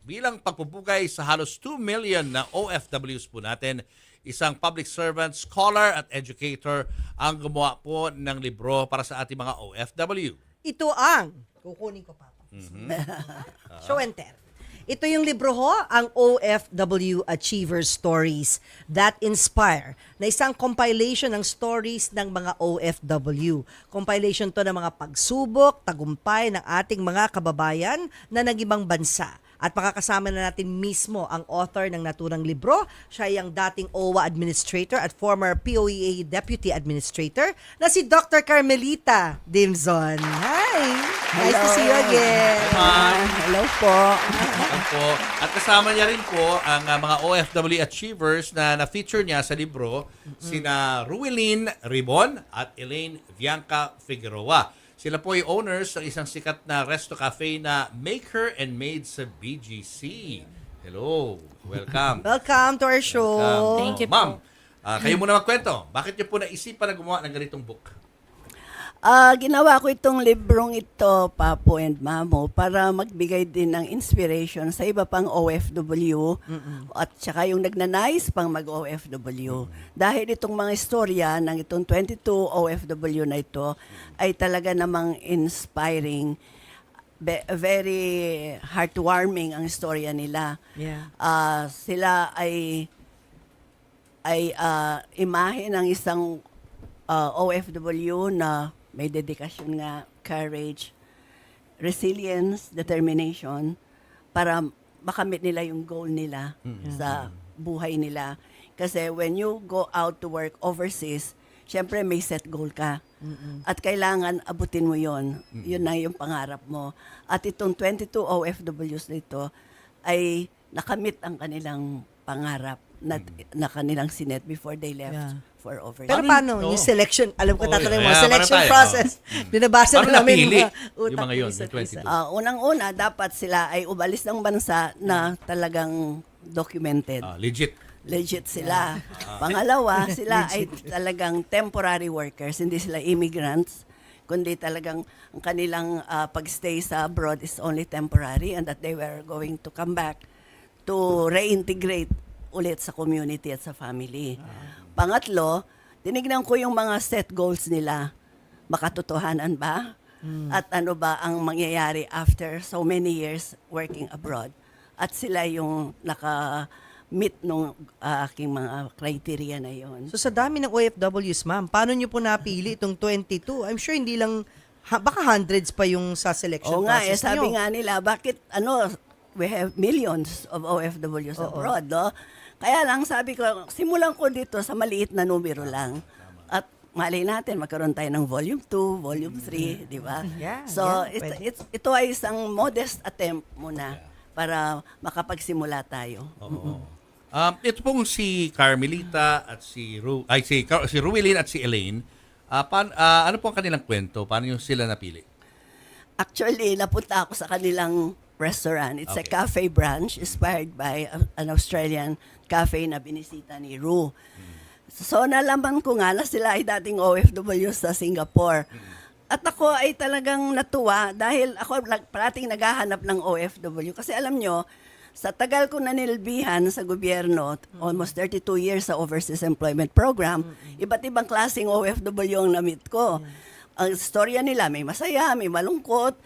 bilang pagpupugay sa halos 2 million na OFWs po natin. Isang public servant, scholar at educator ang gumawa po ng libro para sa ating mga OFW. Ito ang, kukunin ko pa. Show and tell. Ito yung libro ho, ang OFW Achiever Stories That Inspire, na isang compilation ng stories ng mga OFW. Compilation to ng mga pagsubok, tagumpay ng ating mga kababayan na nag-ibang bansa. At makakasama na natin mismo ang author ng naturang libro. Siya ay ang dating OWA Administrator at former POEA Deputy Administrator na si Dr. Carmelita Dimson. Hi! Nice to see you again. Hello po. Ayan po. At kasama niya rin po ang mga OFW Achievers na na-feature niya sa libro, sina Ruelin Ribon at Elaine Bianca Figueroa. Sila po ay owners ng isang sikat na resto cafe na Maker and Made sa BGC. Hello. Welcome. Welcome to our show. Welcome. Thank you Ma'am, po. kayo muna magkwento. Bakit niyo po naisipan na gumawa ng ganitong book? Ginawa ko itong librong ito, Papo and Mamo, para magbigay din ng inspiration sa iba pang OFW at saka yung nagnanais pang mag-OFW. Dahil itong mga istorya ng itong 22 OFW na ito ay talaga namang inspiring, very heartwarming ang istorya nila. Yeah. Sila ay imahe ng isang OFW na may dedikasyon nga, courage, resilience, determination para makamit nila yung goal nila sa buhay nila. Kasi when you go out to work overseas, syempre may set goal ka. At kailangan abutin mo yon. Yun na yung pangarap mo. At itong 22 OFWs nito ay nakamit ang kanilang pangarap na kanilang sinet before they left Yeah. for overseas. Pero paano? Oo. Yung selection, alam ko tatanungin mo, yeah, selection para tayo. process. Binabasa Paano na namin napili mga yung mga yun, isa't yung isa. 22? Unang-una, dapat sila ay umalis ng bansa na talagang documented. Legit. Legit sila. Pangalawa, sila ay talagang temporary workers, hindi sila immigrants, kundi talagang ang kanilang pagstay sa abroad is only temporary and that they were going to come back to reintegrate ulit sa community at sa family. Pangatlo, tinignan ko yung mga set goals nila. Makatotohanan ba? At ano ba ang mangyayari after so many years working abroad? At sila yung naka-meet nung aking mga criteria na yon. So sa dami ng OFWs, ma'am, paano nyo po napili itong 22? I'm sure hindi lang, baka hundreds pa yung sa selection Oo nga, process sabi nyo. nga nila, bakit we have millions of OFWs abroad, no? Kaya lang sabi ko, simulan ko dito sa maliit na numero lang. At malay natin, magkaroon tayo ng volume 2, volume 3, di ba? Yeah, So, yeah, ito ay isang modest attempt muna para makapagsimula tayo. Oo. Ito pong si Carmelita at si Ruelin at si Elaine. Ano po ang kanilang kwento? Paano yung sila napili? Actually, napunta ako sa kanilang restaurant. It's a Okay. cafe branch inspired by an Australian cafe na binisita ni Ru. So, nalaman ko nga na sila ay dating OFW sa Singapore. At ako ay talagang natuwa dahil ako parating naghahanap ng OFW. Kasi alam nyo, sa tagal ko na nilbihan sa gobyerno, almost 32 years sa Overseas Employment Program, iba't ibang klaseng OFW ang na-meet ko. Ang storya nila, may masaya, may malungkot,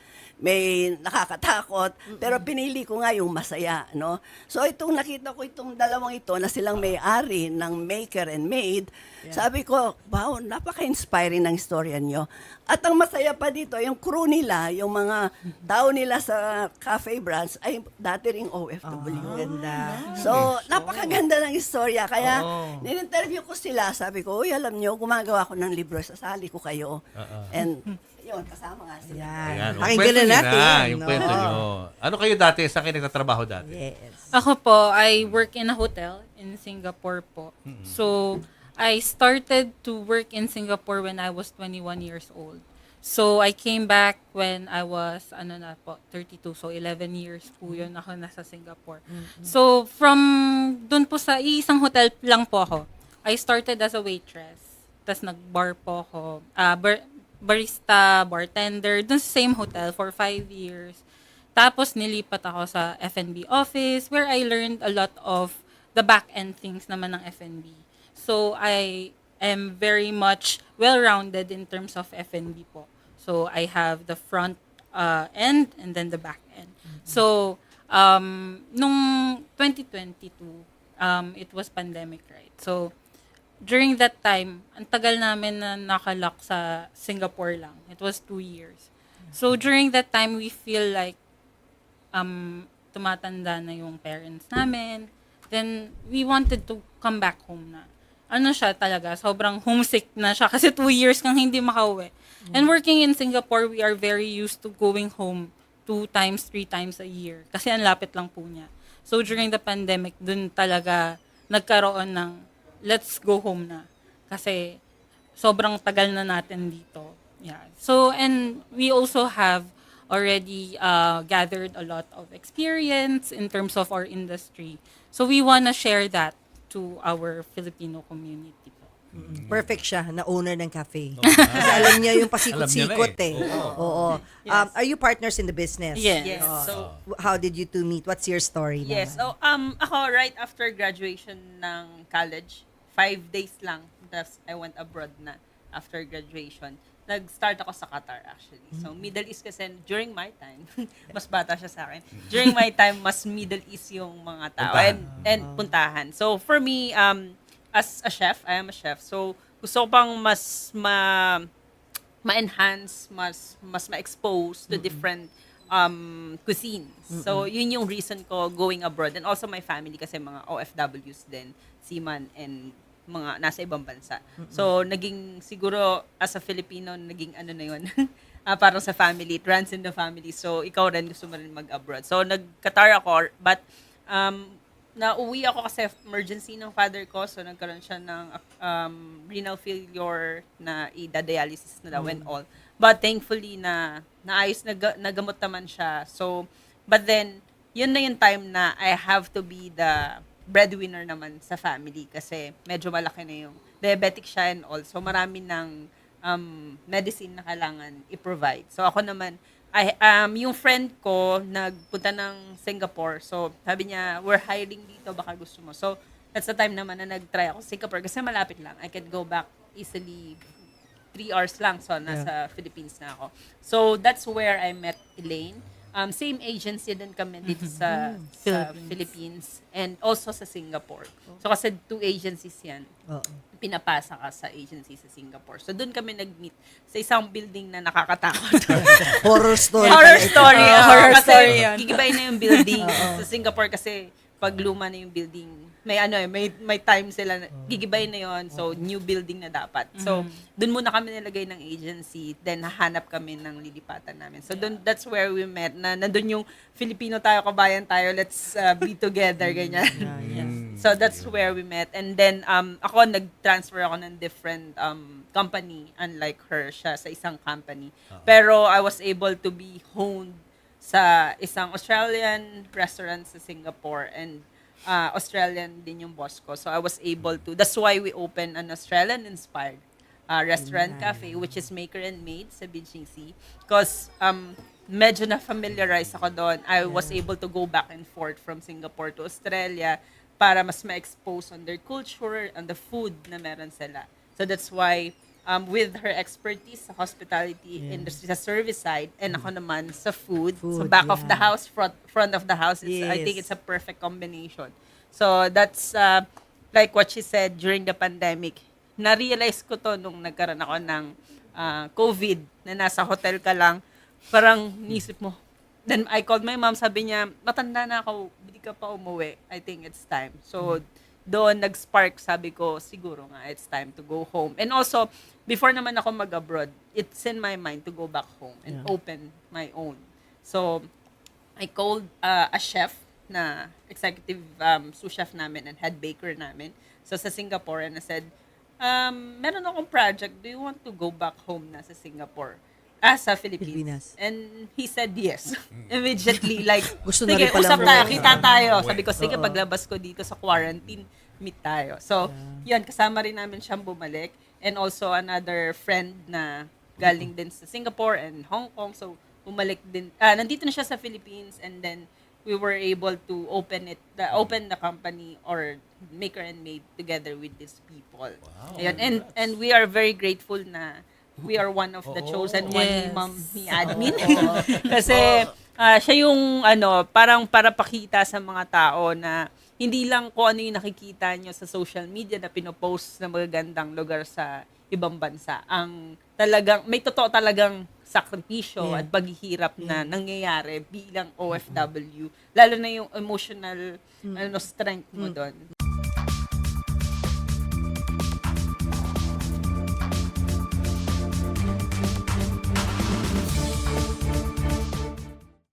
may nakakatakot, pero pinili ko nga yung masaya, no? So itong nakita ko itong dalawang ito na silang may-ari ng Maker and Made, sabi ko, wow, napaka-inspiring ng storya nyo. At ang masaya pa dito, yung crew nila, yung mga tao nila sa cafe branch ay dati ring OFW. Ganda. So, napakaganda ng istorya. Kaya, nin-interview ko sila. Sabi ko, uy, alam nyo, gumagawa ko ng libro. Sasali ko kayo. And, yun, kasama nga sila. Yan. Ayan, Pakinggan na natin. yung no? kwento nyo. Ano kayo dati? Saan kayo nagtatrabaho dati? Yes. Ako po, I work in a hotel in Singapore po. So, I started to work in Singapore when I was 21 years old. So, I came back when I was, 32. So, 11 years po yun ako nasa Singapore. So, from dun po sa isang hotel lang po ako, I started as a waitress. Tapos nag-bar po ako. Barista, bartender, dun sa same hotel for 5 years. Tapos nilipat ako sa F&B office where I learned a lot of the back-end things naman ng F&B. So I am very much well-rounded in terms of F&B po. So I have the front end and then the back end. So nung 2022, it was pandemic, right? So during that time, ang tagal namin na nakalock sa Singapore lang. It was 2 years. So during that time, we feel like tumatanda na yung parents namin. Then we wanted to come back home na. Ano siya talaga, sobrang homesick na siya kasi 2 years kang hindi makauwi. And working in Singapore, we are very used to going home 2 times, 3 times a year. Kasi ang lapit lang po niya. So during the pandemic, dun talaga nagkaroon ng let's go home na. Kasi sobrang tagal na natin dito. Yeah. So, and we also have already gathered a lot of experience in terms of our industry. So we want to share that to our Filipino community po. Perfect siya na owner ng cafe. Kasi alam niya yung pasikot-sikot Alam niya na eh. Oo. Are you partners in the business? Yes. Yes. So, How did you two meet? What's your story? yes. naman? So, ako right after graduation ng college, 5 days lang, tapos I went abroad na after graduation. Nag-start ako sa Qatar actually. So, Middle East kasi during my time, mas bata siya sa akin. During my time, mas Middle East yung mga tao and puntahan. So, for me, as a chef, I am a chef. So, gusto ko pang mas ma-enhance, mas ma-expose to different cuisines. So, yun yung reason ko going abroad. And also my family kasi mga OFWs din, seaman and mga nasa ibang bansa. So, naging siguro as a Filipino, naging ano na yun, parang sa family, it runs in the family. So, ikaw rin gusto mo rin mag-abroad. So, nag-Qatar ako, but nauwi ako kasi emergency ng father ko. So, nagkaroon siya ng renal failure na i-dialysis na daw and all. But thankfully na naayos, nagamot naman siya. So, but then, yun na yung time na I have to be the breadwinner naman sa family kasi medyo malaki na yung diabetic siya and all. So, marami ng medicine na kailangan i-provide. So, ako naman, yung friend ko nagpunta ng Singapore. So, sabi niya, we're hiring dito, baka gusto mo. So, that's the time naman na nag-try ako sa Singapore kasi malapit lang. I can go back easily 3 hours lang. So, nasa Philippines na ako. So, that's where I met Elaine. Same agency din kami dito sa Philippines and also sa Singapore. So, kasi 2 agencies yan. Oo. Pinapasa ka sa agency sa Singapore. So, doon kami nag-meet sa isang building na nakakatakot. Horror story. Horror pala ito. story. Horror Kasi story yan. gigibay na yung building sa Singapore kasi pag luma na yung building, may time sila, gigibay na yon. So, new building na dapat. So, doon muna kami nilagay ng agency, then hahanap kami ng lilipatan namin. So, that's where we met. Nandun yung Filipino tayo, kabayan tayo, let's be together, ganyan. So, that's where we met. And then, ako, nag-transfer ako ng different company, unlike her, siya sa isang company. Pero, I was able to be honed sa isang Australian restaurant sa Singapore and Australian din yung boss ko. So I was able to, that's why we opened an Australian-inspired restaurant cafe, which is Maker and Made sa BGC. Because medyo na-familiarize ako doon. I was able to go back and forth from Singapore to Australia para mas ma-expose on their culture and the food na meron sila. So that's why with her expertise sa hospitality industry, sa service side, and ako naman sa food, sa back of the house, front of the house, I think it's a perfect combination. So that's like what she said during the pandemic. Na-realize ko to nung nagkaroon ako ng COVID, na nasa hotel ka lang, parang nisip mo. Then I called my mom, sabi niya, matanda na ako, hindi ka pa umuwi. I think it's time. So, doon nag-spark, sabi ko, siguro nga, it's time to go home. And also, before naman ako mag-abroad, it's in my mind to go back home and open my own. So, I called a chef na executive sous chef namin and head baker namin. So, sa Singapore, and I said, meron akong project, do you want to go back home na sa Singapore? Sa Philippines. And he said yes. Immediately, like, Gusto na rin sige, pala usap mo. tayo, kita tayo. Sabi ko, sige, paglabas ko dito sa quarantine, meet tayo. So, yun, kasama rin namin siyang bumalik. And also, another friend na galing din sa Singapore and Hong Kong. So, bumalik din. Nandito na siya sa Philippines, and then we were able to open the company or Maker and Made together with these people. Wow. Ayun, and we are very grateful na we are one of the chosen one ni Yes. Ma'am ni Admin. Kasi siya yung parang para pakita sa mga tao na hindi lang kung ano yung nakikita nyo sa social media na pinopost na magagandang lugar sa ibang bansa. Ang talagang, may totoo talagang sakripisyo at paghihirap na nangyayari bilang OFW. Lalo na yung emotional strength mo doon.